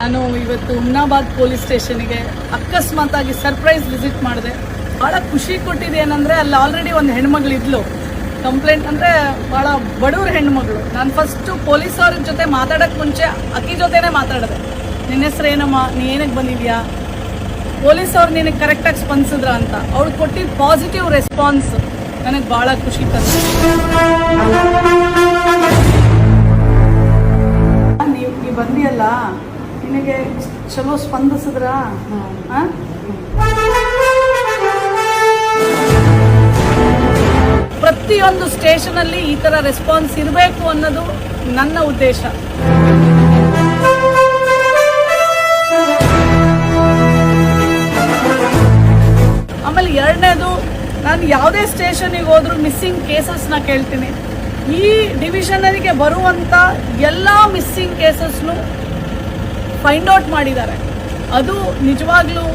ನಾನು ಇವತ್ತು ಹುಮ್ನಾಬಾದ್ ಪೊಲೀಸ್ ಸ್ಟೇಷನ್ಗೆ ಅಕಸ್ಮಾತಾಗಿ ಸರ್ಪ್ರೈಸ್ ವಿಸಿಟ್ ಮಾಡಿದೆ. ಭಾಳ ಖುಷಿ ಕೊಟ್ಟಿದೆ ಏನಂದರೆ ಅಲ್ಲಿ ಆಲ್ರೆಡಿ ಒಂದು ಹೆಣ್ಮಗಳಿದ್ಲು. ಕಂಪ್ಲೇಂಟ್ ಅಂದರೆ ಭಾಳ ಬಡವ್ರ ಹೆಣ್ಮಗಳು. ನಾನು ಫಸ್ಟು ಪೊಲೀಸವ್ರ ಜೊತೆ ಮಾತಾಡೋಕ್ಕೆ ಮುಂಚೆ ಅಕ್ಕಿ ಜೊತೆನೇ ಮಾತಾಡಿದೆ. ನಿನ್ನ ಹೆಸರು ಏನಮ್ಮ, ನೀ ಏನಕ್ಕೆ ಬಂದಿದ್ಯಾ, ಪೊಲೀಸವ್ರು ನಿನಗೆ ಕರೆಕ್ಟಾಗಿ ಸ್ಪಂದಿಸಿದ್ರ ಅಂತ. ಅವಳು ಕೊಟ್ಟಿದ್ದ ಪಾಸಿಟಿವ್ ರೆಸ್ಪಾನ್ಸ್ ನನಗೆ ಭಾಳ ಖುಷಿ ತಂದು. ನೀವು ಬಂದಿಯಲ್ಲ, ನಿನಗೆ ಚಲೋ ಸ್ಪಂದಿಸಿದ್ರ? ಪ್ರತಿಯೊಂದು ಸ್ಟೇಷನಲ್ಲಿ ಈ ಥರ ರೆಸ್ಪಾನ್ಸ್ ಇರಬೇಕು ಅನ್ನೋದು ನನ್ನ ಉದ್ದೇಶ. ಆಮೇಲೆ ಎರಡನೇದು, ನಾನು ಯಾವುದೇ ಸ್ಟೇಷನಿಗೆ ಹೋದ್ರೂ ಮಿಸ್ಸಿಂಗ್ ಕೇಸಸ್ನ ಕೇಳ್ತೀನಿ. ಈ ಡಿವಿಷನರಿಗೆ ಬರುವಂಥ ಎಲ್ಲ ಮಿಸ್ಸಿಂಗ್ ಕೇಸಸ್ನು ಫೈಂಡ್ ಔಟ್ ಮಾಡಿದ್ದಾರೆ. ಅದು ನಿಜವಾಗ್ಲೂ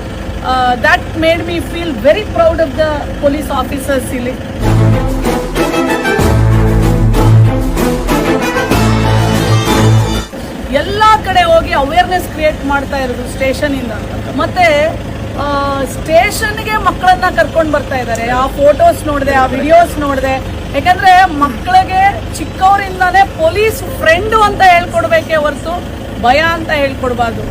that made me feel very proud of the police officers. ಇಲ್ಲಿ ಎಲ್ಲ ಕಡೆ ಹೋಗಿ ಅವೇರ್ನೆಸ್ ಕ್ರಿಯೇಟ್ ಮಾಡ್ತಾ ಇರೋದು ಸ್ಟೇಷನಿಂದ. ಮತ್ತು ಸ್ಟೇಷನ್ಗೆ ಮಕ್ಕಳನ್ನ ಕರ್ಕೊಂಡು ಬರ್ತಾ ಇದ್ದಾರೆ. ಆ ಫೋಟೋಸ್ ನೋಡಿದೆ, ಆ ವಿಡಿಯೋಸ್ ನೋಡಿದೆ. ಯಾಕಂದರೆ ಮಕ್ಕಳಿಗೆ ಚಿಕ್ಕವರಿಂದಾನೇ ಪೊಲೀಸ್ ಫ್ರೆಂಡು ಅಂತ ಹೇಳ್ಕೊಡ್ಬೇಕೇ ಹೊರತು ಭಯ ಅಂತ ಹೇಳ್ಕೊಡ್ಬಾರ್ದು.